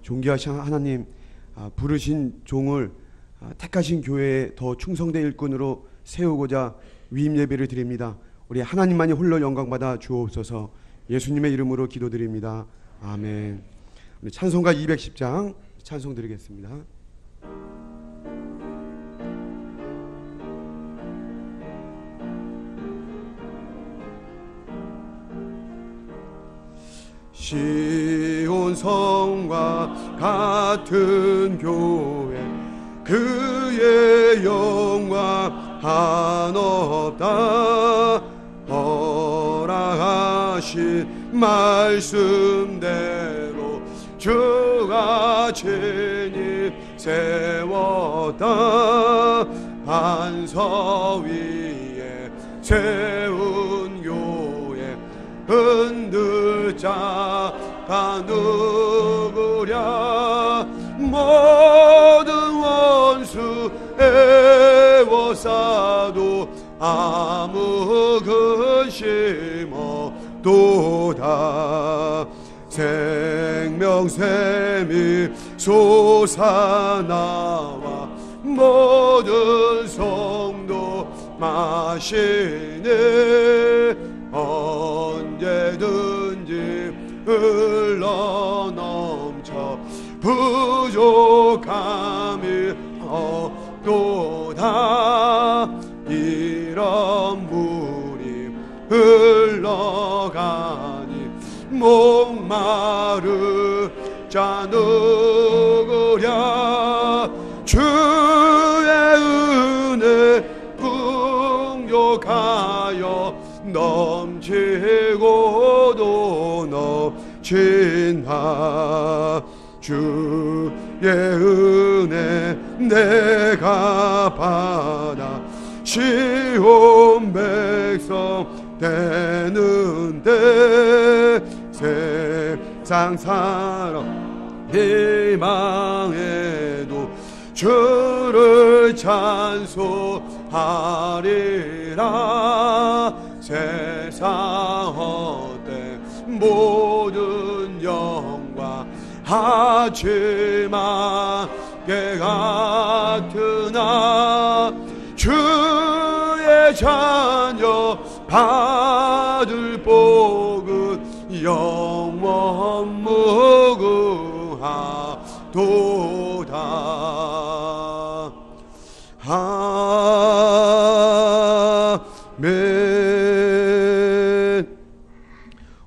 존귀하신 하나님, 부르신 종을 택하신 교회에 더 충성된 일꾼으로 세우고자 위임 예배를 드립니다. 우리 하나님만이 홀로 영광받아 주옵소서. 예수님의 이름으로 기도드립니다. 아멘. 우리 찬송가 210장 찬송 드리겠습니다. 시온 성과 같은 교회, 그의 영광 한없다. 허락하신 말씀대로 주가 진입 세웠다. 반석 위에 세운 교회, 흔들 자가 누구랴. 모든 원수 애워싸도 아무 근심 없도다. 생명샘이 솟아나와 모든 성도 마시네. 언제든지 흘러넘쳐 부족함이 없도다. 이런 물이 흘러가니 목마르 자 누구랴. 주의 은혜 풍족하여 넘치고도 넘친다. 주의 은혜 내가 받아 시온 백성 되는데. 세상 사람 희망해도 주를 찬송하리라. 세상 헛된 모든 영광 하지만 개 같으나 주의 자녀 받을 복은 영원 무궁하도다. 아멘.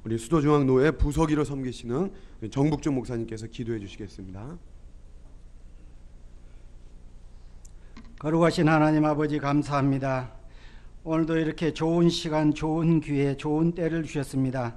우리 수도중앙노회 부서기로 섬기시는 정북준 목사님께서 기도해 주시겠습니다. 거룩하신 하나님 아버지, 감사합니다. 오늘도 이렇게 좋은 시간, 좋은 기회, 좋은 때를 주셨습니다.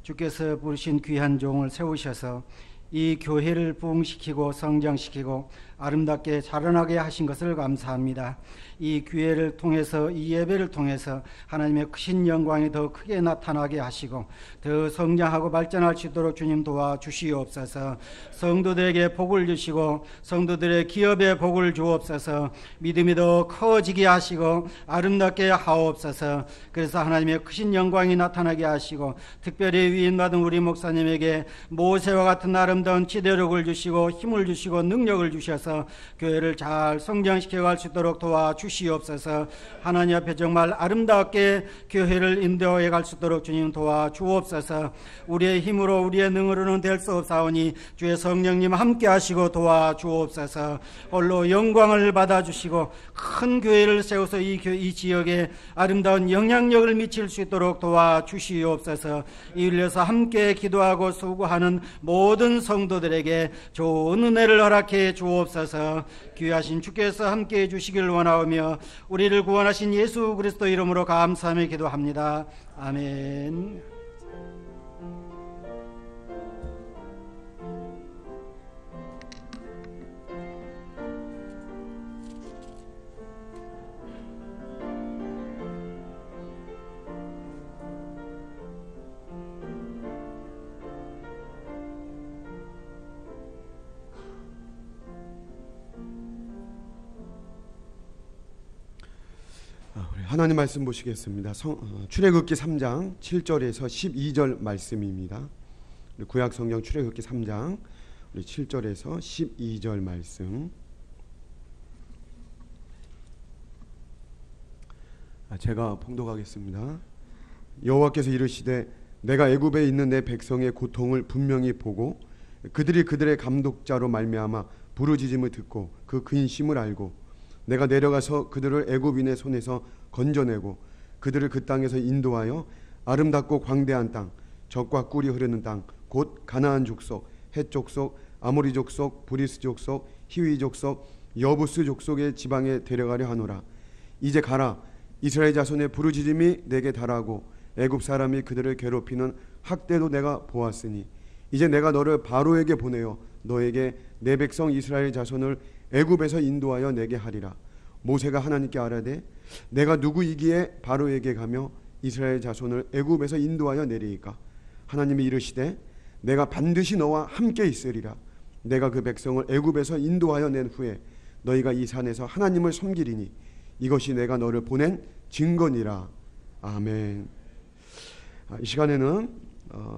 주께서 부르신 귀한 종을 세우셔서 이 교회를 부흥시키고 성장시키고 아름답게 자라나게 하신 것을 감사합니다. 이 기회를 통해서, 이 예배를 통해서 하나님의 크신 영광이 더 크게 나타나게 하시고 더 성장하고 발전할 수 있도록 주님 도와주시옵소서. 성도들에게 복을 주시고 성도들의 기업에 복을 주옵소서. 믿음이 더 커지게 하시고 아름답게 하옵소서. 그래서 하나님의 크신 영광이 나타나게 하시고 특별히 위임받은 우리 목사님에게 모세와 같은 아름다운 지도력을 주시고 힘을 주시고 능력을 주셔서 교회를 잘 성장시켜갈 수 있도록 도와주시옵소서. 하나님 앞에 정말 아름답게 교회를 인도해 갈 수 있도록 주님 도와주옵소서. 우리의 힘으로 우리의 능으로는 될 수 없사오니 주의 성령님 함께 하시고 도와주옵소서. 홀로 영광을 받아주시고 큰 교회를 세워서 이 지역에 아름다운 영향력을 미칠 수 있도록 도와주시옵소서. 이를 위해서 함께 기도하고 수고하는 모든 성도들에게 좋은 은혜를 허락해 주옵소서. 귀하신 주께서 함께해 주시길 원하오며 우리를 구원하신 예수 그리스도 이름으로 감사하며 기도합니다. 아멘. 하나님 말씀 보시겠습니다. 출애굽기 3장 7절에서 12절 말씀입니다. 구약 성경 출애굽기 3장 우리 7절에서 12절 말씀 제가 봉독하겠습니다. 여호와께서 이르시되 내가 애굽에 있는 내 백성의 고통을 분명히 보고 그들이 그들의 감독자로 말미암아 부르짖음을 듣고 그 근심을 알고 내가 내려가서 그들을 애굽인의 손에서 건져내고 그들을 그 땅에서 인도하여 아름답고 광대한 땅 젖과 꿀이 흐르는 땅 곧 가나안 족속 헷 족속 아모리 족속 브리스 족속 히위 족속 여부스 족속의 지방에 데려가려 하노라. 이제 가라. 이스라엘 자손의 부르짖음이 내게 달하고 애굽 사람이 그들을 괴롭히는 학대도 내가 보았으니 이제 내가 너를 바로에게 보내어 너에게 내 백성 이스라엘 자손을 애굽에서 인도하여 내게 하리라. 모세가 하나님께 아뢰되 내가 누구이기에 바로에게 가며 이스라엘 자손을 애굽에서 인도하여 내리이까. 하나님이 이르시되 내가 반드시 너와 함께 있으리라. 내가 그 백성을 애굽에서 인도하여 낸 후에 너희가 이 산에서 하나님을 섬기리니 이것이 내가 너를 보낸 증거니라. 아멘. 이 시간에는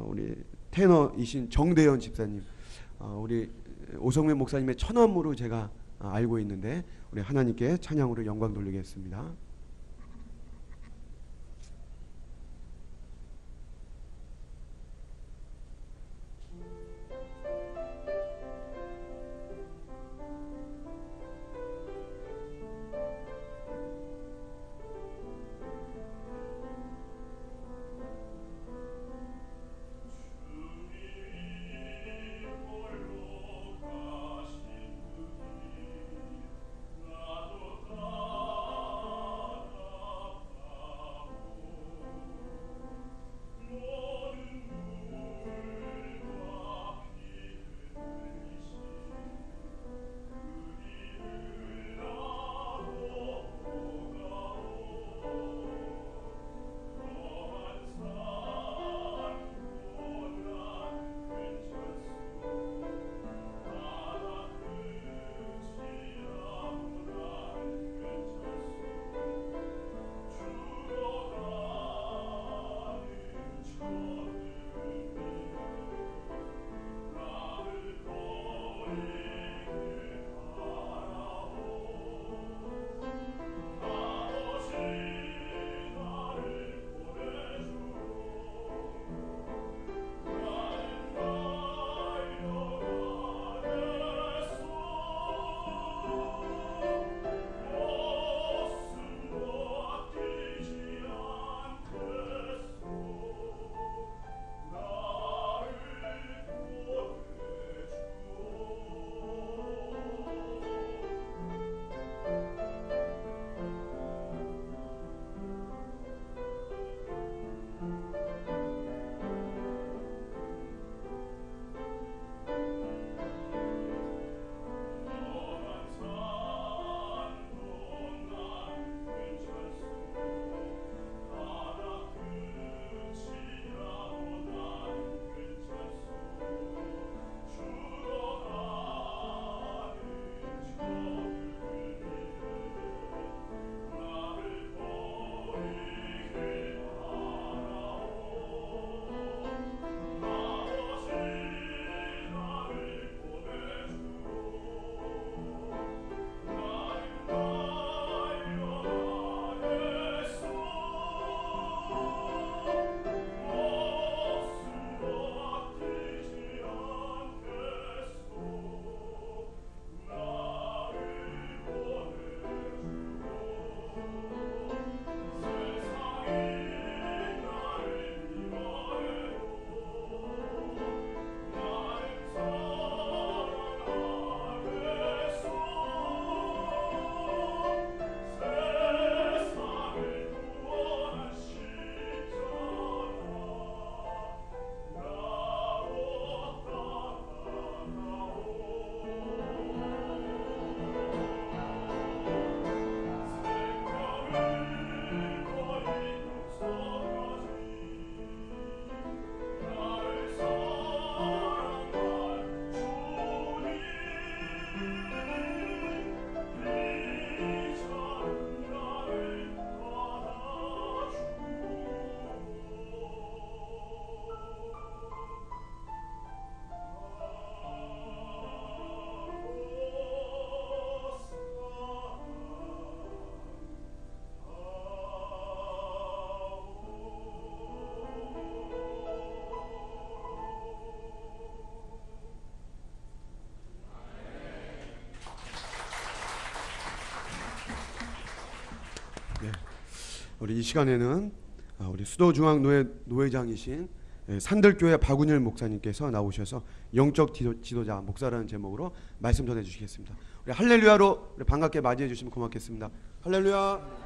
우리 테너이신 정대현 집사님, 우리 오성면 목사님의 처남으로 제가 알고 있는데 우리 하나님께 찬양으로 영광 돌리겠습니다. 우리 이 시간에는 우리 수도중앙노회 노회장이신 산들교회 박운일 목사님께서 나오셔서 영적 지도자 목사라는 제목으로 말씀 전해 주시겠습니다. 우리 할렐루야로 우리 반갑게 맞이해 주시면 고맙겠습니다. 할렐루야.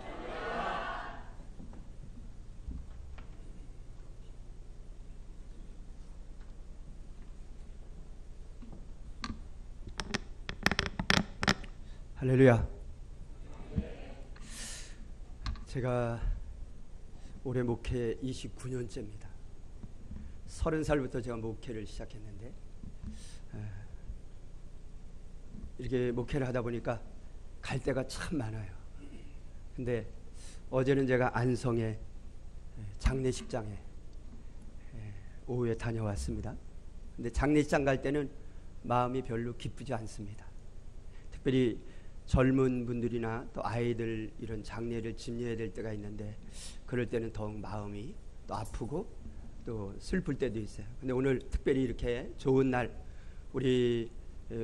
할렐루야. 제가 올해 목회 29년째입니다. 30살부터 제가 목회를 시작했는데 이렇게 목회를 하다 보니까 갈 데가 참 많아요. 근데 어제는 제가 안성의 장례식장에 오후에 다녀왔습니다. 근데 장례식장 갈 때는 마음이 별로 기쁘지 않습니다. 특별히 젊은 분들이나 또 아이들 이런 장례를 집례해야 될 때가 있는데 그럴 때는 더욱 마음이 또 아프고 또 슬플 때도 있어요. 근데 오늘 특별히 이렇게 좋은 날 우리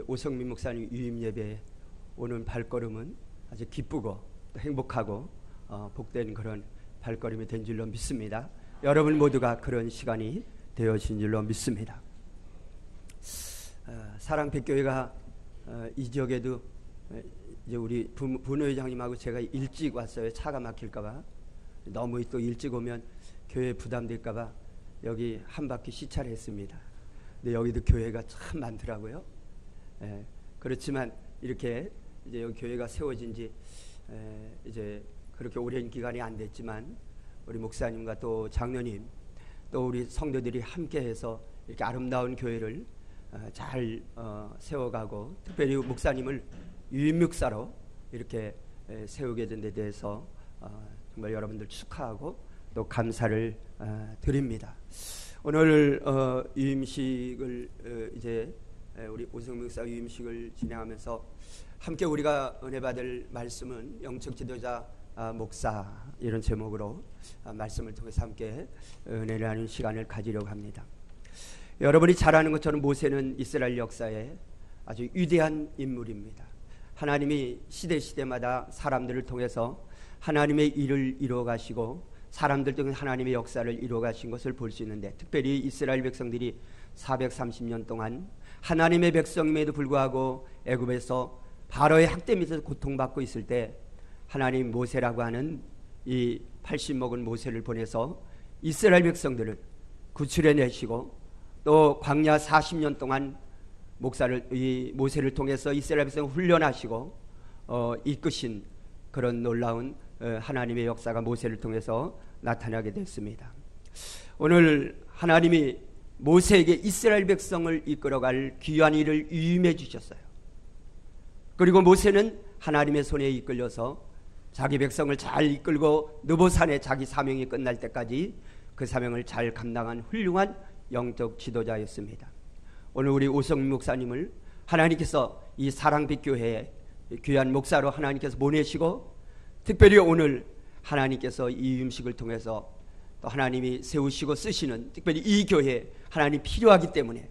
오성민 목사님 유임 예배에 오는 발걸음은 아주 기쁘고 또 행복하고 복된 그런 발걸음이 된 줄로 믿습니다. 여러분 모두가 그런 시간이 되어진 줄로 믿습니다. 사랑백교회가 이 지역에도 이제 우리 분회장님하고 제가 일찍 왔어요. 차가 막힐까봐. 너무 또 일찍 오면 교회 부담될까봐 여기 한 바퀴 시차를 했습니다. 근데 여기도 교회가 참 많더라고요. 그렇지만 이렇게 이제 여기 교회가 세워진 지 이제 그렇게 오랜 기간이 안 됐지만 우리 목사님과 또 장로님 또 우리 성도들이 함께해서 이렇게 아름다운 교회를 잘 세워가고 특별히 목사님을 유임목사로 이렇게 세우게 된 데 대해서 정말 여러분들 축하하고 또 감사를 드립니다. 오늘 유임식을 이제 우리 오성민 목사 유임식을 진행하면서 함께 우리가 은혜 받을 말씀은 영적 지도자 목사 이런 제목으로 말씀을 통해서 함께 은혜를 나누는 시간을 가지려고 합니다. 여러분이 잘 아는 것처럼 모세는 이스라엘 역사에 아주 위대한 인물입니다. 하나님이 시대마다 사람들을 통해서 하나님의 일을 이루어 가시고 사람들 통해 하나님의 역사를 이루어 가신 것을 볼 수 있는데 특별히 이스라엘 백성들이 430년 동안 하나님의 백성임에도 불구하고 애굽에서 바로의 학대 밑에서 고통받고 있을 때 하나님 모세라고 하는 이 80 먹은 모세를 보내서 이스라엘 백성들을 구출해내시고 또 광야 40년 동안 이 모세를 통해서 이스라엘 백성을 훈련하시고 이끄신 그런 놀라운 하나님의 역사가 모세를 통해서 나타나게 됐습니다. 오늘 하나님이 모세에게 이스라엘 백성을 이끌어갈 귀한 일을 위임해 주셨어요. 그리고 모세는 하나님의 손에 이끌려서 자기 백성을 잘 이끌고 느보산에 자기 사명이 끝날 때까지 그 사명을 잘 감당한 훌륭한 영적 지도자였습니다. 오늘 우리 오성민 목사님을 하나님께서 이 사랑빛교회에 귀한 목사로 하나님께서 보내시고 특별히 오늘 하나님께서 이 유임식을 통해서 또 하나님이 세우시고 쓰시는 특별히 이 교회에 하나님이 필요하기 때문에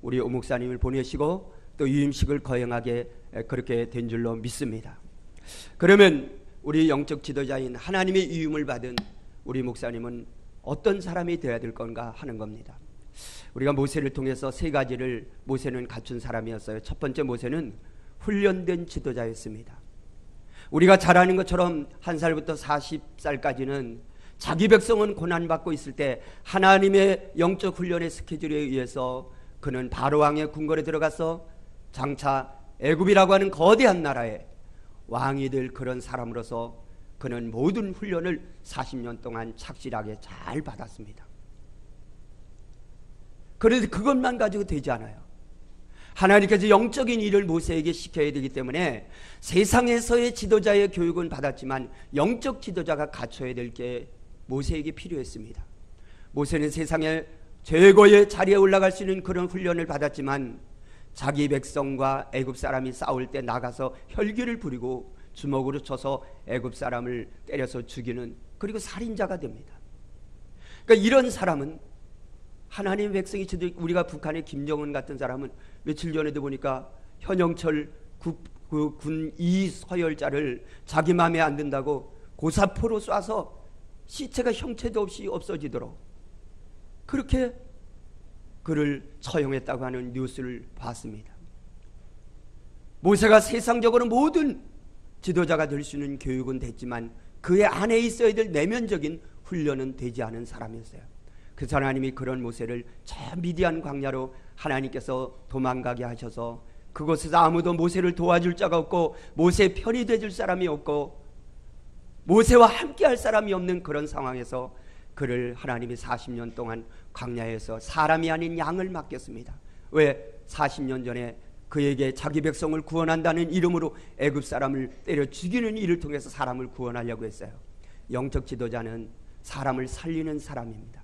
우리 오 목사님을 보내시고 또 유임식을 거행하게 그렇게 된 줄로 믿습니다. 그러면 우리 영적 지도자인 하나님의 유임을 받은 우리 목사님은 어떤 사람이 되어야 될 건가 하는 겁니다. 우리가 모세를 통해서 세 가지를 모세는 갖춘 사람이었어요. 첫 번째 모세는 훈련된 지도자였습니다. 우리가 잘 아는 것처럼 1살부터 40살까지는 자기 백성은 고난받고 있을 때 하나님의 영적 훈련의 스케줄에 의해서 그는 바로왕의 궁궐에 들어가서 장차 애굽이라고 하는 거대한 나라의 왕이 될 그런 사람으로서 그는 모든 훈련을 40년 동안 착실하게 잘 받았습니다. 그런데 그것만 가지고 되지 않아요. 하나님께서 영적인 일을 모세에게 시켜야 되기 때문에 세상에서의 지도자의 교육은 받았지만 영적 지도자가 갖춰야 될 게 모세에게 필요했습니다. 모세는 세상의 최고의 자리에 올라갈 수 있는 그런 훈련을 받았지만 자기 백성과 애굽 사람이 싸울 때 나가서 혈기를 부리고 주먹으로 쳐서 애굽 사람을 때려서 죽이는 그리고 살인자가 됩니다. 그러니까 이런 사람은 하나님의 백성이 우리가 북한의 김정은 같은 사람은 며칠 전에도 보니까 현영철 군 이서열자를 자기 마음에 안 든다고 고사포로 쏴서 시체가 형체도 없이 없어지도록 그렇게 그를 처형했다고 하는 뉴스를 봤습니다. 모세가 세상적으로 모든 지도자가 될 수 있는 교육은 됐지만 그의 안에 있어야 될 내면적인 훈련은 되지 않은 사람이었어요. 그래서 하나님이 그런 모세를 저 미디안 광야로 하나님께서 도망가게 하셔서 그곳에서 아무도 모세를 도와줄 자가 없고 모세의 편이 되줄 사람이 없고 모세와 함께 할 사람이 없는 그런 상황에서 그를 하나님이 40년 동안 광야에서 사람이 아닌 양을 맡겼습니다. 왜? 40년 전에 그에게 자기 백성을 구원한다는 이름으로 애굽 사람을 때려 죽이는 일을 통해서 사람을 구원하려고 했어요. 영적 지도자는 사람을 살리는 사람입니다.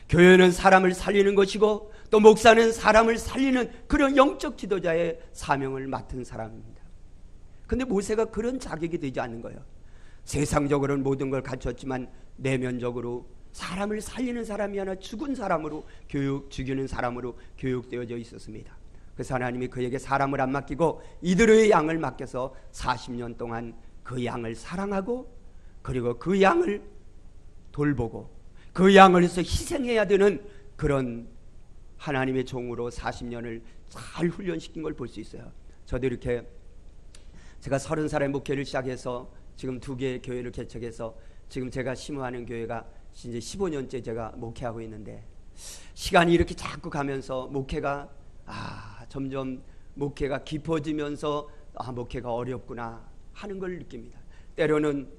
교회는 사람을 살리는 것이고 또 목사는 사람을 살리는 그런 영적 지도자의 사명을 맡은 사람입니다. 그런데 모세가 그런 자격이 되지 않는 거예요. 세상적으로는 모든 걸 갖췄지만 내면적으로 사람을 살리는 사람이 아니라 죽은 사람으로 죽이는 사람으로 교육되어져 있었습니다. 그래서 하나님이 그에게 사람을 안 맡기고 이들의 양을 맡겨서 40년 동안 그 양을 사랑하고 그리고 그 양을 돌보고 그 양을 위해서 희생해야 되는 그런 하나님의 종으로 40년을 잘 훈련시킨 걸 볼 수 있어요. 저도 이렇게 제가 30살에 목회를 시작해서 지금 2개의 교회를 개척해서 지금 제가 심호하는 교회가 이제 15년째 제가 목회하고 있는데 시간이 이렇게 자꾸 가면서 목회가 점점 목회가 깊어지면서 목회가 어렵구나 하는 걸 느낍니다. 때로는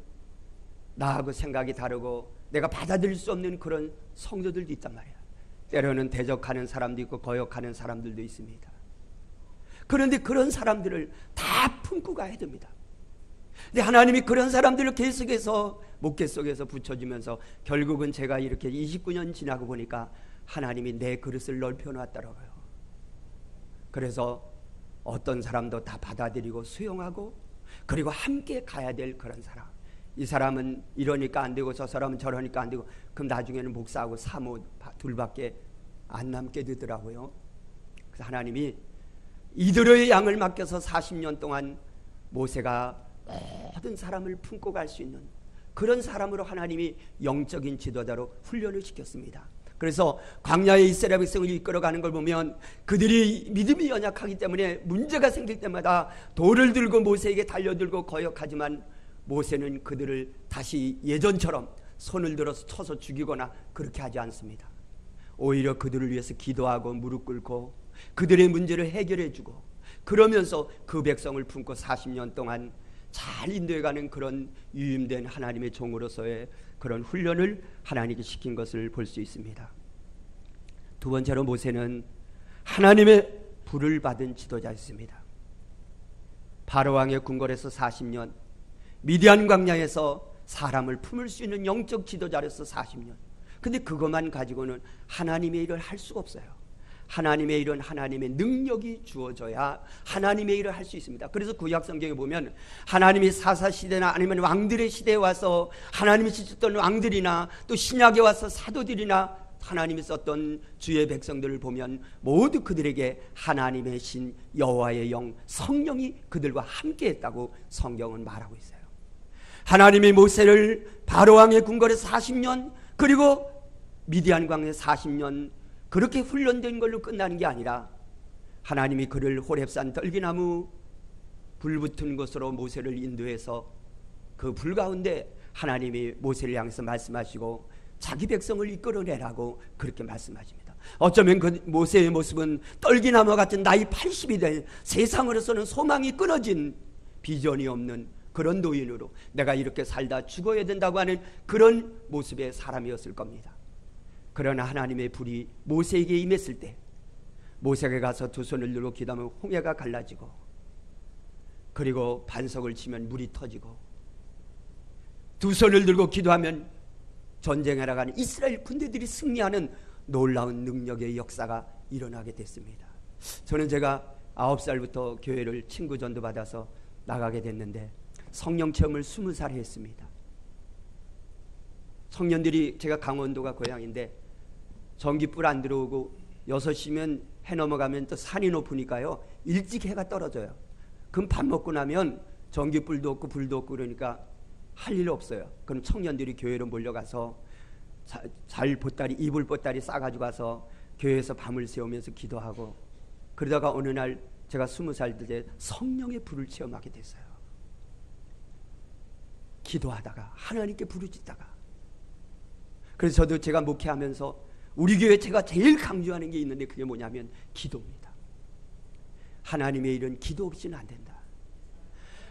나하고 생각이 다르고 내가 받아들일 수 없는 그런 성도들도 있단 말이야. 때로는 대적하는 사람도 있고 거역하는 사람들도 있습니다. 그런데 그런 사람들을 다 품고 가야 됩니다. 근데 하나님이 그런 사람들을 계속해서 목회 속에서 붙여주면서 결국은 제가 이렇게 29년 지나고 보니까 하나님이 내 그릇을 넓혀놨더라고요. 그래서 어떤 사람도 다 받아들이고 수용하고 그리고 함께 가야 될 그런 사람. 이 사람은 이러니까 안 되고 저 사람은 저러니까 안 되고 그럼 나중에는 목사하고 사모 둘밖에 안 남게 되더라고요. 그래서 하나님이 이들의 양을 맡겨서 40년 동안 모세가 모든 사람을 품고 갈 수 있는 그런 사람으로 하나님이 영적인 지도자로 훈련을 시켰습니다. 그래서 광야의 이스라엘 백성을 이끌어가는 걸 보면 그들이 믿음이 연약하기 때문에 문제가 생길 때마다 돌을 들고 모세에게 달려들고 거역하지만 모세는 그들을 다시 예전처럼 손을 들어서 쳐서 죽이거나 그렇게 하지 않습니다. 오히려 그들을 위해서 기도하고 무릎 꿇고 그들의 문제를 해결해주고 그러면서 그 백성을 품고 40년 동안 잘 인도해가는 그런 유임된 하나님의 종으로서의 그런 훈련을 하나님께 시킨 것을 볼 수 있습니다. 두 번째로 모세는 하나님의 불을 받은 지도자였습니다. 바로왕의 궁궐에서 40년, 미디안 광야에서 사람을 품을 수 있는 영적 지도자로서 40년. 근데 그것만 가지고는 하나님의 일을 할 수가 없어요. 하나님의 일은 하나님의 능력이 주어져야 하나님의 일을 할 수 있습니다. 그래서 구약 성경에 보면 하나님이 사사시대나 아니면 왕들의 시대에 와서 하나님이 지켰던 왕들이나 또 신약에 와서 사도들이나 하나님이 썼던 주의 백성들을 보면 모두 그들에게 하나님의 신 여호와의 영 성령이 그들과 함께 했다고 성경은 말하고 있어요. 하나님이 모세를 바로왕의 궁궐에서 40년 그리고 미디안 광야에 40년 그렇게 훈련된 걸로 끝나는 게 아니라 하나님이 그를 호렙산 떨기나무 불 붙은 곳으로 모세를 인도해서 그 불 가운데 하나님이 모세를 향해서 말씀하시고 자기 백성을 이끌어내라고 그렇게 말씀하십니다. 어쩌면 그 모세의 모습은 떨기나무 같은 나이 80이 된 세상으로서는 소망이 끊어진 비전이 없는 그런 노인으로 내가 이렇게 살다 죽어야 된다고 하는 그런 모습의 사람이었을 겁니다. 그러나 하나님의 불이 모세에게 임했을 때 모세가 가서 두 손을 들고 기도하면 홍해가 갈라지고 그리고 반석을 치면 물이 터지고 두 손을 들고 기도하면 전쟁에 나가는 이스라엘 군대들이 승리하는 놀라운 능력의 역사가 일어나게 됐습니다. 저는 제가 9살부터 교회를 친구 전도 받아서 나가게 됐는데 성령 체험을 20살에 했습니다. 청년들이 제가 강원도가 고향인데 전기불 안 들어오고 6시면 해 넘어가면 또 산이 높으니까요 일찍 해가 떨어져요. 그럼 밥 먹고 나면 전기불도 없고 불도 없고 그러니까 할 일 없어요. 그럼 청년들이 교회로 몰려가서 잘 보따리, 이불 보따리 싸가지고 가서 교회에서 밤을 새우면서 기도하고, 그러다가 어느 날 제가 20살 때 성령의 불을 체험하게 됐어요. 기도하다가 하나님께 부르짖다가. 그래서 저도 제가 목회하면서 우리 교회 제가 제일 강조하는 게 있는데 그게 뭐냐면 기도입니다. 하나님의 일은 기도 없이는 안 된다.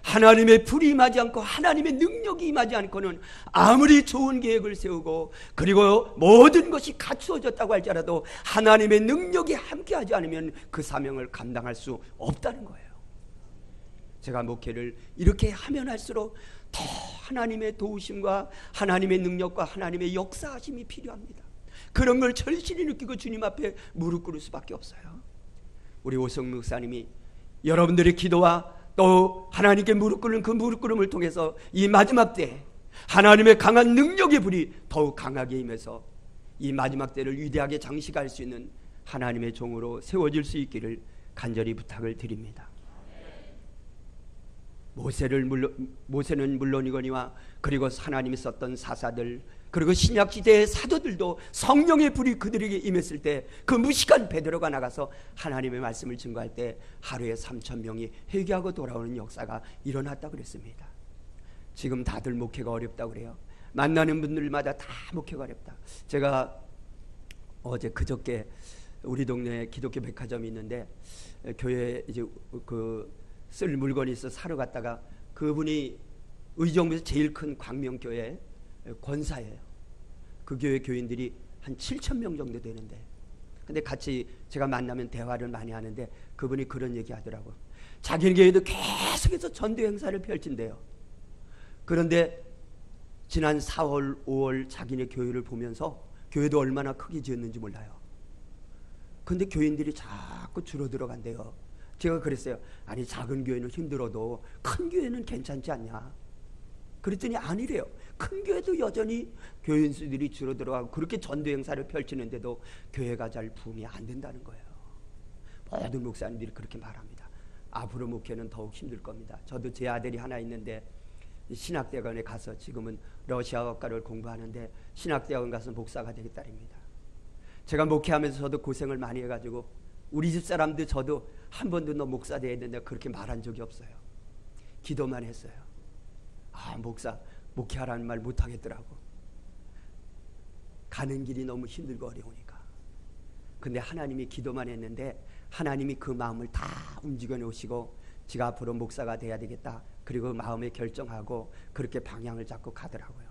하나님의 불이 임하지 않고 하나님의 능력이 임하지 않고는 아무리 좋은 계획을 세우고 그리고 모든 것이 갖추어졌다고 할지라도 하나님의 능력이 함께하지 않으면 그 사명을 감당할 수 없다는 거예요. 제가 목회를 이렇게 하면 할수록 더 하나님의 도우심과 하나님의 능력과 하나님의 역사하심이 필요합니다. 그런 걸 절실히 느끼고 주님 앞에 무릎 꿇을 수밖에 없어요. 우리 오성무 목사님이 여러분들의 기도와 또 하나님께 무릎 꿇는 그 무릎 꿇음을 통해서 이 마지막 때 하나님의 강한 능력의 불이 더욱 강하게 임해서 이 마지막 때를 위대하게 장식할 수 있는 하나님의 종으로 세워질 수 있기를 간절히 부탁을 드립니다. 모세는 물론이거니와 그리고 하나님이 썼던 사사들 그리고 신약시대의 사도들도 성령의 불이 그들에게 임했을 때 그 무식한 베드로가 나가서 하나님의 말씀을 증거할 때 하루에 3,000명이 회개하고 돌아오는 역사가 일어났다고 그랬습니다. 지금 다들 목회가 어렵다고 그래요. 만나는 분들마다 다 목회가 어렵다. 제가 어제 그저께 우리 동네에 기독교 백화점이 있는데 교회에 이제 쓸 물건이 있어 사러 갔다가 그분이 의정부에서 제일 큰 광명교회 권사예요. 그 교회 교인들이 한 7,000명 정도 되는데, 근데 같이 제가 만나면 대화를 많이 하는데 그분이 그런 얘기 하더라고. 자기 교회도 계속해서 전도 행사를 펼친대요. 그런데 지난 4월 5월 자기네 교회를 보면서 교회도 얼마나 크게 지었는지 몰라요. 근데 교인들이 자꾸 줄어들어 간대요. 제가 그랬어요. 아니 작은 교회는 힘들어도 큰 교회는 괜찮지 않냐. 그랬더니 아니래요. 큰 교회도 여전히 교인 수들이 줄어들어가고 그렇게 전도 행사를 펼치는데도 교회가 잘 부흥이 안 된다는 거예요. 모든 목사님들이 그렇게 말합니다. 앞으로 목회는 더욱 힘들 겁니다. 저도 제 아들이 하나 있는데 신학대학원에 가서 지금은 러시아어과를 공부하는데 신학대학원 가서 목사가 되겠다입니다. 제가 목회하면서 저도 고생을 많이 해가지고 우리 집 사람들 저도 한 번도 너 목사 돼야 된다 그렇게 말한 적이 없어요. 기도만 했어요. 아 목사 목회하라는 말 못하겠더라고. 가는 길이 너무 힘들고 어려우니까. 근데 하나님이 기도만 했는데 하나님이 그 마음을 다 움직여 놓으시고 지가 앞으로 목사가 돼야 되겠다. 그리고 마음에 결정하고 그렇게 방향을 잡고 가더라고요.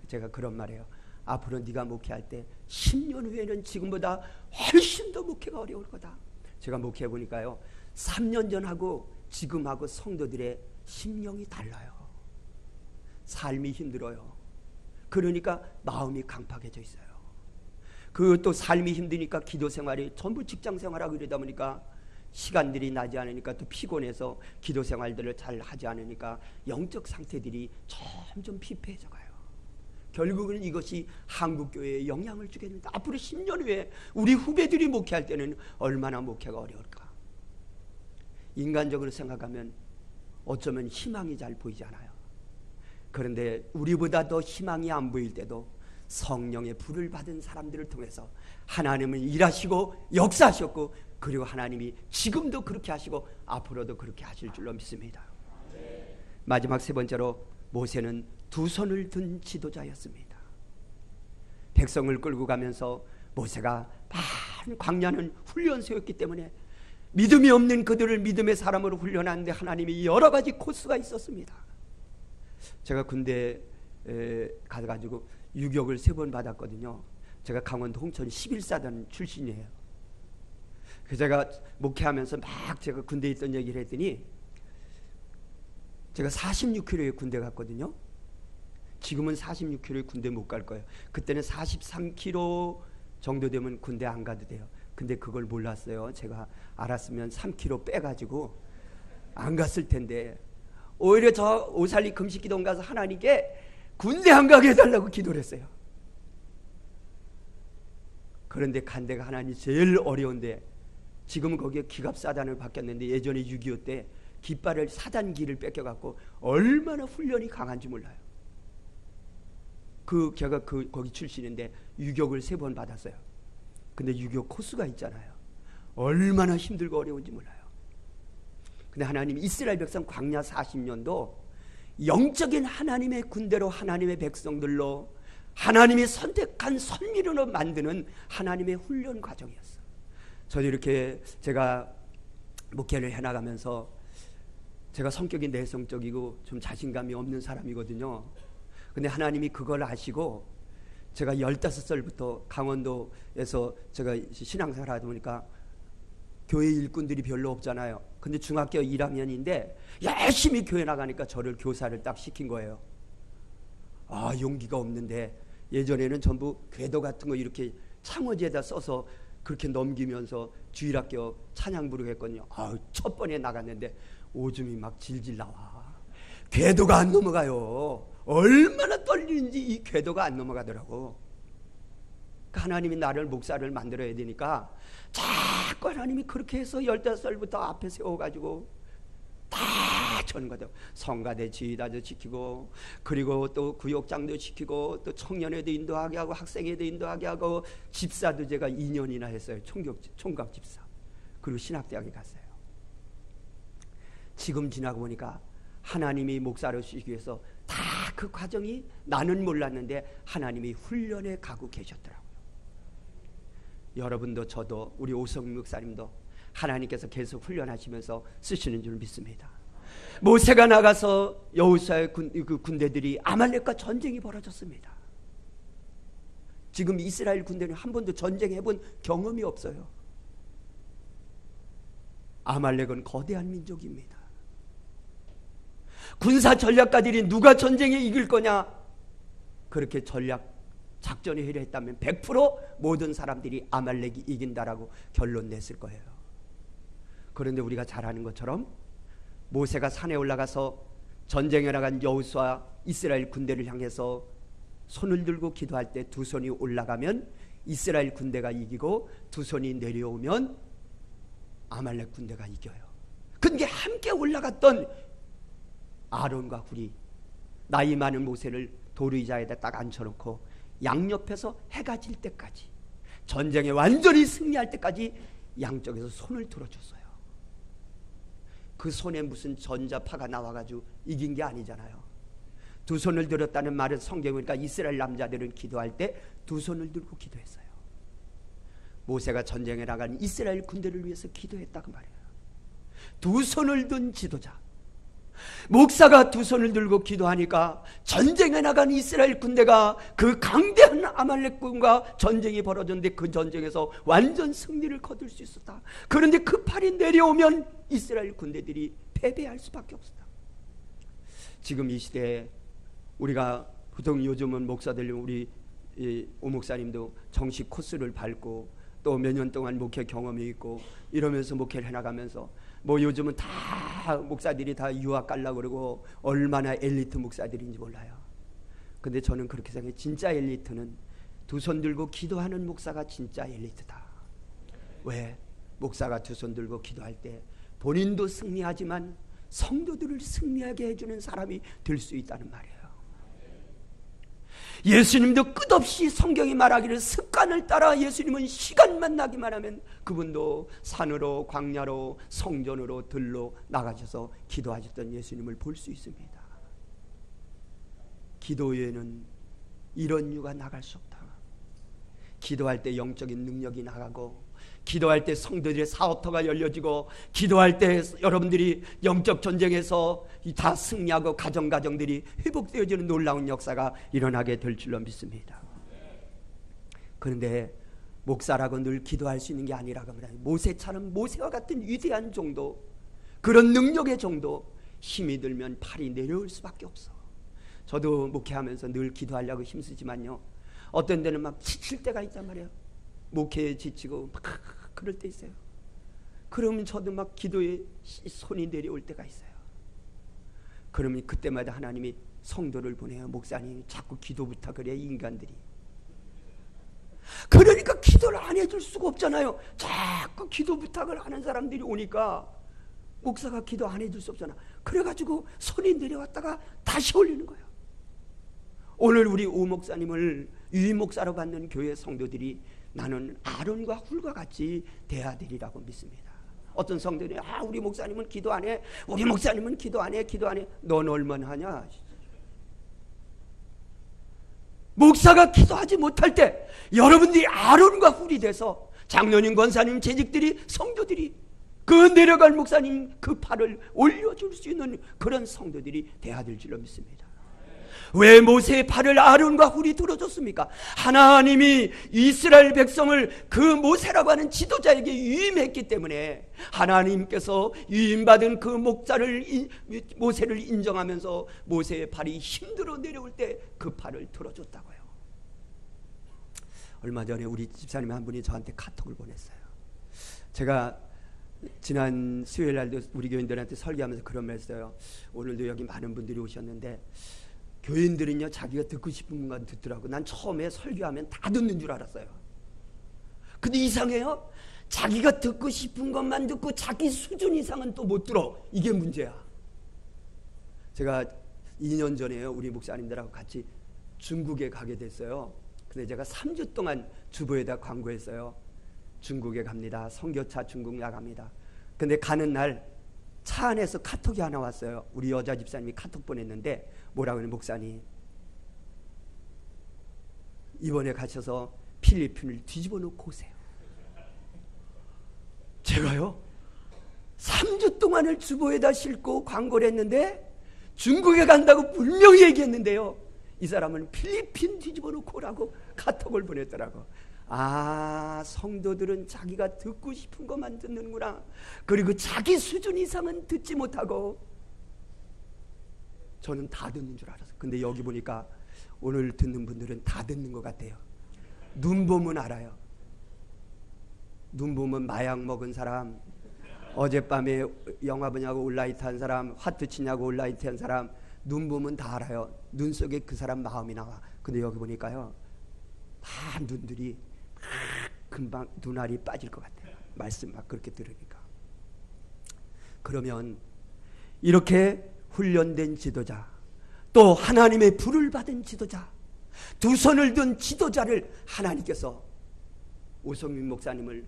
제가 그런 말이에요. 앞으로 네가 목회할 때 10년 후에는 지금보다 훨씬 더 목회가 어려울 거다. 제가 목회해 보니까요. 3년 전하고 지금하고 성도들의 심령이 달라요. 삶이 힘들어요. 그러니까 마음이 강팍해져 있어요. 또 삶이 힘드니까 기도 생활이 전부 직장 생활하고 이러다 보니까 시간들이 나지 않으니까 또 피곤해서 기도 생활들을 잘 하지 않으니까 영적 상태들이 점점 피폐해져 가요. 결국은 이것이 한국교회에 영향을 주겠는데 앞으로 10년 후에 우리 후배들이 목회할 때는 얼마나 목회가 어려울까. 인간적으로 생각하면 어쩌면 희망이 잘 보이지 않아요. 그런데 우리보다 더 희망이 안 보일 때도 성령의 불을 받은 사람들을 통해서 하나님은 일하시고 역사하셨고 그리고 하나님이 지금도 그렇게 하시고 앞으로도 그렇게 하실 줄로 믿습니다. 마지막 세 번째로 모세는 두 손을 든 지도자였습니다. 백성을 끌고 가면서 모세가 많은 광야는 훈련소였기 때문에 믿음이 없는 그들을 믿음의 사람으로 훈련하는데 하나님이 여러 가지 코스가 있었습니다. 제가 군대에 가가지고 유격을 3번 받았거든요. 제가 강원도 홍천 11사단 출신이에요. 그래서 제가 목회하면서 막 제가 군대에 있던 얘기를 했더니 제가 46km에 군대 갔거든요. 지금은 46km에 군대 못 갈 거예요. 그때는 43km 정도 되면 군대 안 가도 돼요. 근데 그걸 몰랐어요. 제가 알았으면 3km 빼가지고 안 갔을 텐데 오히려 저 오살리 금식기도원 가서 하나님께 군대 안 가게 해달라고 기도를 했어요. 그런데 간 데가 하나님 제일 어려운데 지금은 거기에 기갑사단을 바뀌었는데 예전에 6.25 때 깃발을 사단기를 뺏겨갖고 얼마나 훈련이 강한지 몰라요. 걔가 거기 출신인데 유격을 3번 받았어요. 근데 유격 코스가 있잖아요. 얼마나 힘들고 어려운지 몰라요. 근데 하나님이 이스라엘 백성 광야 40년도 영적인 하나님의 군대로, 하나님의 백성들로, 하나님이 선택한 선민으로 만드는 하나님의 훈련 과정이었어요. 저도 이렇게 제가 목회를 해나가면서, 제가 성격이 내성적이고 좀 자신감이 없는 사람이거든요. 근데 하나님이 그걸 아시고, 제가 15살부터 강원도에서 제가 신앙생활 하다 보니까 교회 일꾼들이 별로 없잖아요. 근데 중학교 1학년인데 열심히 교회 나가니까 저를 교사를 딱 시킨 거예요. 아, 용기가 없는데 예전에는 전부 궤도 같은 거 이렇게 창호지에다 써서 그렇게 넘기면서 주일학교 찬양 부르고 했거든요. 아, 첫 번에 나갔는데 오줌이 막 질질 나와. 궤도가 안 넘어가요. 얼마나 떨리는지 이 궤도가 안 넘어가더라고. 하나님이 나를 목사를 만들어야 되니까 자꾸 하나님이 그렇게 해서 15살부터 앞에 세워가지고 다 전가도 성가대 지휘다도 지키고, 그리고 또 구역장도 지키고, 또 청년회도 인도하게 하고, 학생회도 인도하게 하고, 집사도 제가 2년이나 했어요. 총각 집사. 그리고 신학대학에 갔어요. 지금 지나고 보니까 하나님이 목사로 쓰시기 위해서 다 그 과정이 나는 몰랐는데 하나님이 훈련해 가고 계셨더라고요. 여러분도 저도 우리 오성 목사님도 하나님께서 계속 훈련하시면서 쓰시는 줄 믿습니다. 모세가 나가서 여호수아의 군대들이 아말렉과 전쟁이 벌어졌습니다. 지금 이스라엘 군대는 한 번도 전쟁해본 경험이 없어요. 아말렉은 거대한 민족입니다. 군사 전략가들이 누가 전쟁에 이길 거냐, 그렇게 전략 작전 회의를 했다면 100% 모든 사람들이 아말렉이 이긴다라고 결론 냈을 거예요. 그런데 우리가 잘 아는 것처럼 모세가 산에 올라가서 전쟁에 나간 여호수아 이스라엘 군대를 향해서 손을 들고 기도할 때 두 손이 올라가면 이스라엘 군대가 이기고, 두 손이 내려오면 아말렉 군대가 이겨요. 근데 함께 올라갔던 아론과 훌이 나이 많은 모세를 도르의자에다 딱 앉혀놓고 양옆에서 해가 질 때까지, 전쟁에 완전히 승리할 때까지 양쪽에서 손을 들어줬어요. 그 손에 무슨 전자파가 나와가지고 이긴 게 아니잖아요. 두 손을 들었다는 말은 성경에 보니까 이스라엘 남자들은 기도할 때 두 손을 들고 기도했어요. 모세가 전쟁에 나간 이스라엘 군대를 위해서 기도했다고 말이에요. 두 손을 든 지도자, 목사가 두 손을 들고 기도하니까 전쟁에 나간 이스라엘 군대가 그 강대한 아말렉군과 전쟁이 벌어졌는데 그 전쟁에서 완전 승리를 거둘 수 있었다. 그런데 그 팔이 내려오면 이스라엘 군대들이 패배할 수밖에 없었다. 지금 이 시대에 우리가 보통 요즘은 목사들, 우리 오 목사님도 정식 코스를 밟고 또 몇 년 동안 목회 경험이 있고 이러면서 목회를 해나가면서 뭐 요즘은 다 목사들이 다 유학 가려고 그러고 얼마나 엘리트 목사들인지 몰라요. 근데 저는 그렇게 생각해요. 진짜 엘리트는 두 손 들고 기도하는 목사가 진짜 엘리트다. 왜? 목사가 두 손 들고 기도할 때 본인도 승리하지만 성도들을 승리하게 해주는 사람이 될 수 있다는 말이에요. 예수님도 끝없이 성경이 말하기를 습관을 따라 예수님은 시간만 나기만 하면 그분도 산으로, 광야로, 성전으로, 들로 나가셔서 기도하셨던 예수님을 볼 수 있습니다. 기도 외에는 이런 이유가 나갈 수 없다. 기도할 때 영적인 능력이 나가고, 기도할 때 성도들의 사업터가 열려지고, 기도할 때 여러분들이 영적 전쟁에서 다 승리하고 가정들이 회복되어지는 놀라운 역사가 일어나게 될 줄로 믿습니다. 그런데 목사라고 늘 기도할 수 있는 게 아니라고 합니다. 모세처럼, 모세와 같은 위대한 정도, 그런 능력의 정도, 힘이 들면 팔이 내려올 수밖에 없어. 저도 목회하면서 늘 기도하려고 힘쓰지만요, 어떤 데는 막 지칠 때가 있단 말이에요. 목회에 지치고 막 그럴 때 있어요. 그러면 저도 막 기도에 손이 내려올 때가 있어요. 그러면 그때마다 하나님이 성도를 보내요. 목사님 자꾸 기도 부탁을 해, 인간들이. 그러니까 기도를 안 해줄 수가 없잖아요. 자꾸 기도 부탁을 하는 사람들이 오니까 목사가 기도 안 해줄 수 없잖아. 그래가지고 손이 내려왔다가 다시 올리는 거예요. 오늘 우리 오 목사님을 유임 목사로 받는 교회 성도들이 나는 아론과 훌과 같이 돼야 되리라고 믿습니다. 어떤 성도들이 우리 목사님은 기도 안 해, 우리 목사님은 기도 안 해, 기도 안 해. 넌 얼마나 하냐? 목사가 기도하지 못할 때 여러분들이 아론과 훌이 돼서 장로님, 권사님, 재직들이, 성도들이 그 내려갈 목사님 그 팔을 올려줄 수 있는 그런 성도들이 돼야 될 줄로 믿습니다. 왜 모세의 팔을 아론과 훌이 들어줬습니까? 하나님이 이스라엘 백성을 그 모세라고 하는 지도자에게 유임했기 때문에 하나님께서 유임받은 그 모세를 인정하면서 모세의 팔이 힘들어 내려올 때 그 팔을 들어줬다고요. 얼마 전에 우리 집사님 한 분이 저한테 카톡을 보냈어요. 제가 지난 수요일 날도 우리 교인들한테 설교하면서 그런 말 했어요. 오늘도 여기 많은 분들이 오셨는데 교인들은요 자기가 듣고 싶은 것만 듣더라고. 난 처음에 설교하면 다 듣는 줄 알았어요. 근데 이상해요. 자기가 듣고 싶은 것만 듣고 자기 수준 이상은 또 못 들어. 이게 문제야. 제가 2년 전에요 우리 목사님들하고 같이 중국에 가게 됐어요. 근데 제가 3주 동안 주보에다 광고했어요. 중국에 갑니다. 선교차 중국 나갑니다. 근데 가는 날 차 안에서 카톡이 하나 왔어요. 우리 여자 집사님이 카톡 보냈는데 뭐라고 하는 목사님 이번에 가셔서 필리핀을 뒤집어 놓고 오세요. 제가요 3주 동안을 주보에다 싣고 광고를 했는데 중국에 간다고 분명히 얘기했는데요 이 사람은 필리핀 뒤집어 놓고 오라고 카톡을 보냈더라고. 성도들은 자기가 듣고 싶은 것만 듣는구나. 그리고 자기 수준 이상은 듣지 못하고. 저는 다 듣는 줄 알았어요. 근데 여기 보니까 오늘 듣는 분들은 다 듣는 것 같아요. 눈 보면 알아요. 눈 보면 마약 먹은 사람, 어젯밤에 영화 보냐고 온라이트 한 사람, 화투 치냐고 온라이트 한 사람, 눈 보면 다 알아요. 눈 속에 그 사람 마음이 나와. 근데 여기 보니까요 다 눈들이 금방 눈알이 빠질 것 같아요. 말씀 막 그렇게 들으니까. 그러면 이렇게 훈련된 지도자, 또 하나님의 불을 받은 지도자, 두 손을 든 지도자를 하나님께서 오성민 목사님을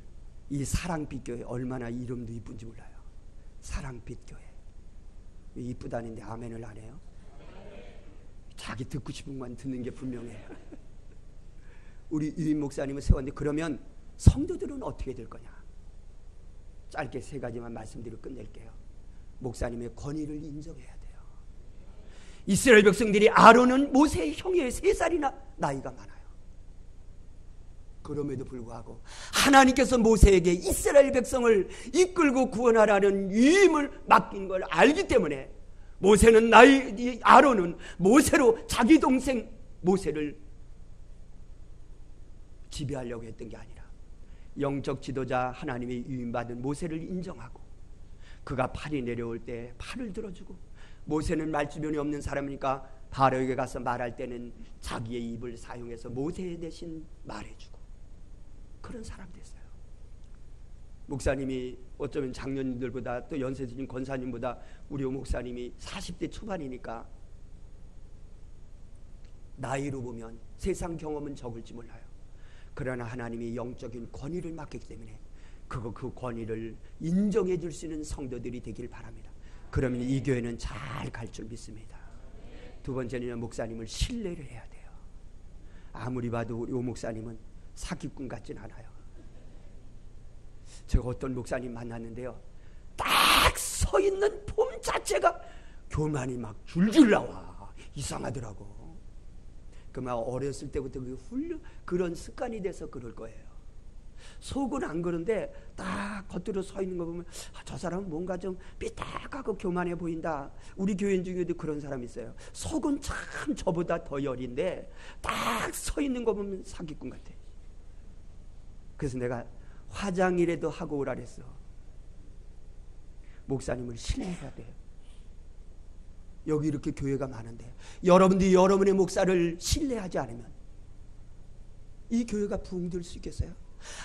이 사랑빛 교회, 얼마나 이름도 이쁜지 몰라요. 사랑빛 교회. 이쁘다는데 아멘을 안 해요? 자기 듣고 싶은 것만 듣는 게 분명해요. 우리 유임 목사님을 세웠는데 그러면 성도들은 어떻게 될 거냐? 짧게 3가지만 말씀드리고 끝낼게요. 목사님의 권위를 인정해야 돼요. 이스라엘 백성들이 아론은 모세의 형이에요. 3살이나 나이가 많아요. 그럼에도 불구하고 하나님께서 모세에게 이스라엘 백성을 이끌고 구원하라는 유임을 맡긴 걸 알기 때문에 아론은 모세로 자기 동생 모세를 지배하려고 했던 게 아니라 영적 지도자 하나님의 유임받은 모세를 인정하고 그가 팔이 내려올 때 팔을 들어주고, 모세는 말주변이 없는 사람이니까 바로에게 가서 말할 때는 자기의 입을 사용해서 모세 대신 말해주고 그런 사람 됐어요. 목사님이 어쩌면 장로님들보다 또 연세 드신 권사님보다 우리 목사님이 40대 초반이니까 나이로 보면 세상 경험은 적을지 몰라요. 그러나 하나님이 영적인 권위를 맡겼기 때문에 그 권위를 인정해 줄 수 있는 성도들이 되길 바랍니다. 그러면 이 교회는 잘 갈 줄 믿습니다. 두 번째는 목사님을 신뢰를 해야 돼요. 아무리 봐도 우리 오 목사님은 사기꾼 같진 않아요. 제가 어떤 목사님 만났는데요, 딱 서 있는 폼 자체가 교만이 막 줄줄 나와. 이상하더라고. 그만 어렸을 때부터 그런 습관이 돼서 그럴 거예요. 속은 안 그런데 딱 겉으로 서 있는 거 보면 저 사람은 뭔가 좀 삐딱하고 교만해 보인다. 우리 교인 중에도 그런 사람이 있어요. 속은 참 저보다 더 여린데 딱 서 있는 거 보면 사기꾼 같아. 그래서 내가 화장이라도 하고 오라 그랬어. 목사님을 신뢰해야 돼요. 여기 이렇게 교회가 많은데 여러분들이 여러분의 목사를 신뢰하지 않으면 이 교회가 부흥될 수 있겠어요?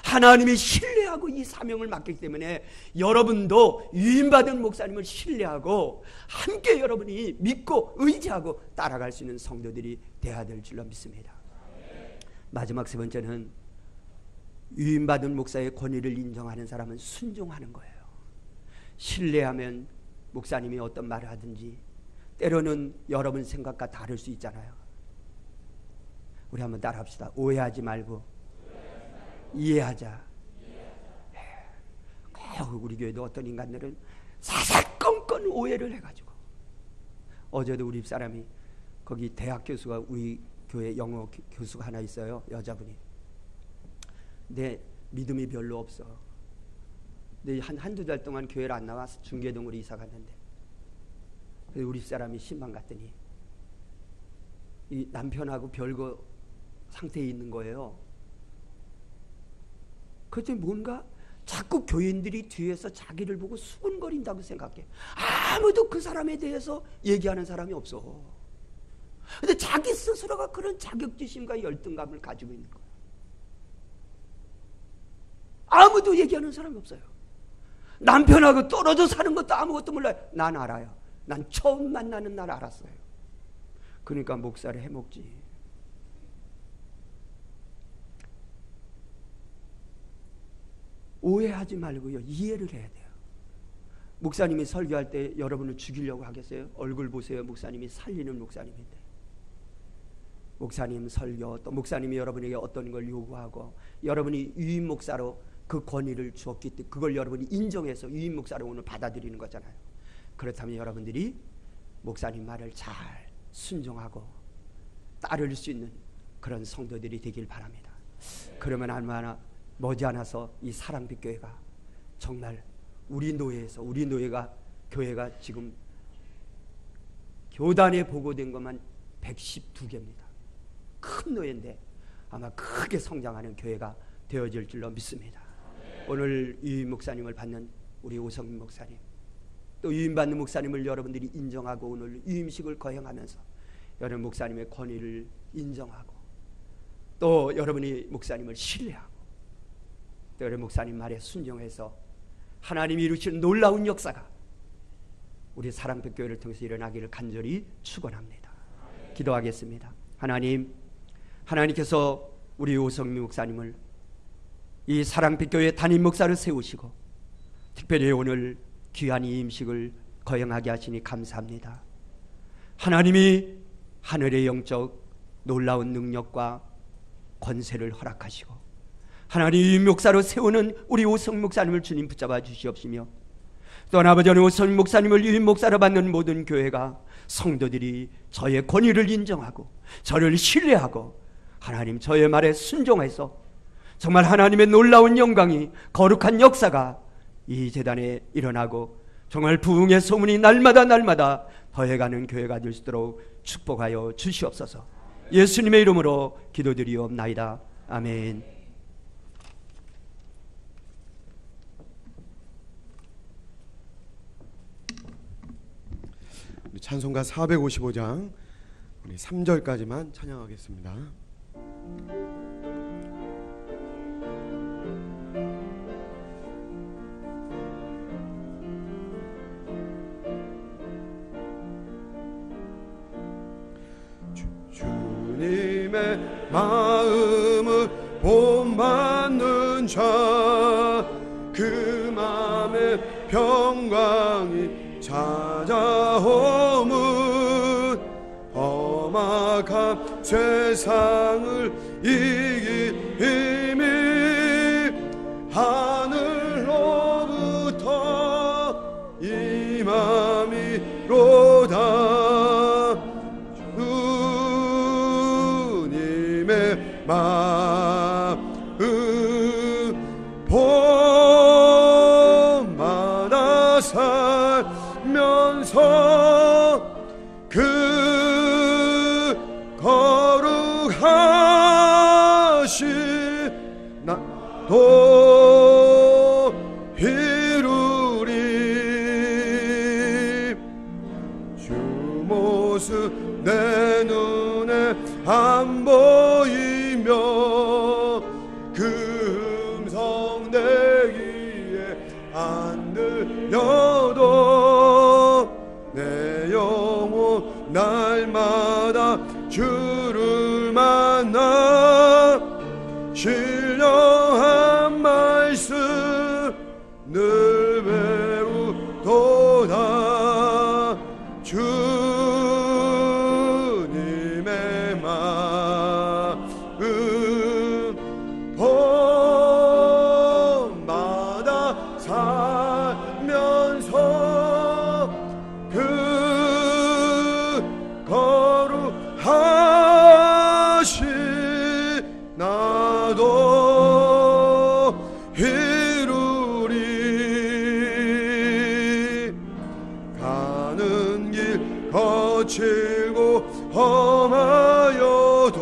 하나님이 신뢰하고 이 사명을 맡기기 때문에 여러분도 유임받은 목사님을 신뢰하고 함께 여러분이 믿고 의지하고 따라갈 수 있는 성도들이 되어야 될 줄로 믿습니다. 마지막 세 번째는 유임받은 목사의 권위를 인정하는 사람은 순종하는 거예요. 신뢰하면 목사님이 어떤 말을 하든지 때로는 여러분 생각과 다를 수 있잖아요. 우리 한번 따라합시다. 오해하지 말고 이해하자. 우리 교회도 어떤 인간들은 사사건건 오해를 해가지고, 어제도 우리 집사람이 거기 대학 교수가 우리 교회 영어 교수가 하나 있어요. 여자분이. 근데 믿음이 별로 없어. 근데 한두 달 동안 교회를 안 나와서 중계동으로 이사 갔는데, 그래서 우리 집사람이 신방 갔더니 이 남편하고 별거 상태에 있는 거예요. 그랬더니 뭔가 자꾸 교인들이 뒤에서 자기를 보고 수군거린다고 생각해. 아무도 그 사람에 대해서 얘기하는 사람이 없어. 근데 자기 스스로가 그런 자격지심과 열등감을 가지고 있는 거야. 아무도 얘기하는 사람이 없어요. 남편하고 떨어져 사는 것도 아무것도 몰라요. 난 알아요. 난 처음 만나는 날 알았어요. 그러니까 목사를 해먹지. 오해하지 말고요, 이해를 해야 돼요. 목사님이 설교할 때 여러분을 죽이려고 하겠어요? 얼굴 보세요. 목사님이 살리는 목사님인데. 목사님 설교, 또 목사님이 여러분에게 어떤 걸 요구하고 여러분이 유임 목사로 그 권위를 주었기 때문에 그걸 여러분이 인정해서 유임 목사로 오늘 받아들이는 거잖아요. 그렇다면 여러분들이 목사님 말을 잘 순종하고 따를 수 있는 그런 성도들이 되길 바랍니다. 그러면 얼마나 머지않아서 이 사랑빛 교회가 정말 우리 노예에서, 우리 노예가 교회가 지금 교단에 보고된 것만 112개입니다. 큰 노예인데 아마 크게 성장하는 교회가 되어질 줄로 믿습니다. 오늘 유임 목사님을 받는 우리 오성민 목사님, 또 유임받는 목사님을 여러분들이 인정하고 오늘 유임식을 거행하면서 여러분 목사님의 권위를 인정하고 또 여러분이 목사님을 신뢰하고 또 여러분 목사님 말에 순종해서 하나님이 이루시는 놀라운 역사가 우리 사랑빛 교회를 통해서 일어나기를 간절히 축원합니다. 기도하겠습니다. 하나님, 하나님께서 우리 오성민 목사님을 이 사랑빛 교회 담임 목사를 세우시고 특별히 오늘 귀한 이 임식을 거행하게 하시니 감사합니다. 하나님이 하늘의 영적 놀라운 능력과 권세를 허락하시고 하나님 이 목사로 세우는 우리 오성민 목사님을 주님 붙잡아 주시옵시며 또 아버지 오성민 목사님을 유임 목사로 받는 모든 교회가 성도들이 저의 권위를 인정하고 저를 신뢰하고 하나님 저의 말에 순종해서 정말 하나님의 놀라운 영광이 거룩한 역사가 이 재단에 일어나고 정말 부흥의 소문이 날마다 더해가는 교회가 될 수 있도록 축복하여 주시옵소서. 예수님의 이름으로 기도드리옵나이다. 아멘. 찬송가 455장 우리 3절까지만 찬양하겠습니다. 주님의 마음을 본받는 자 그 마음의 평강이 찾아오문 험악한 세상을 이길 힘이 하늘로부터 임함이로다. 주님의 마음 봄마다 살면서 그 거룩하신 나도 이루리. 주 모습 내 눈에 안 보이며 그 주님의 마음 봄마다 살면서 그 거룩하신 나도 이루리. 가는 길 거칠고 험하여도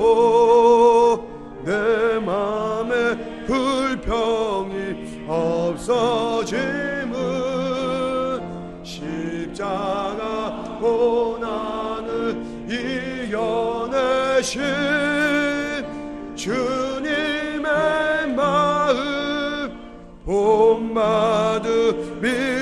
내 맘에 불평이 없어짐은 십자가 고난을 이겨내신 주님의 마음 본받음이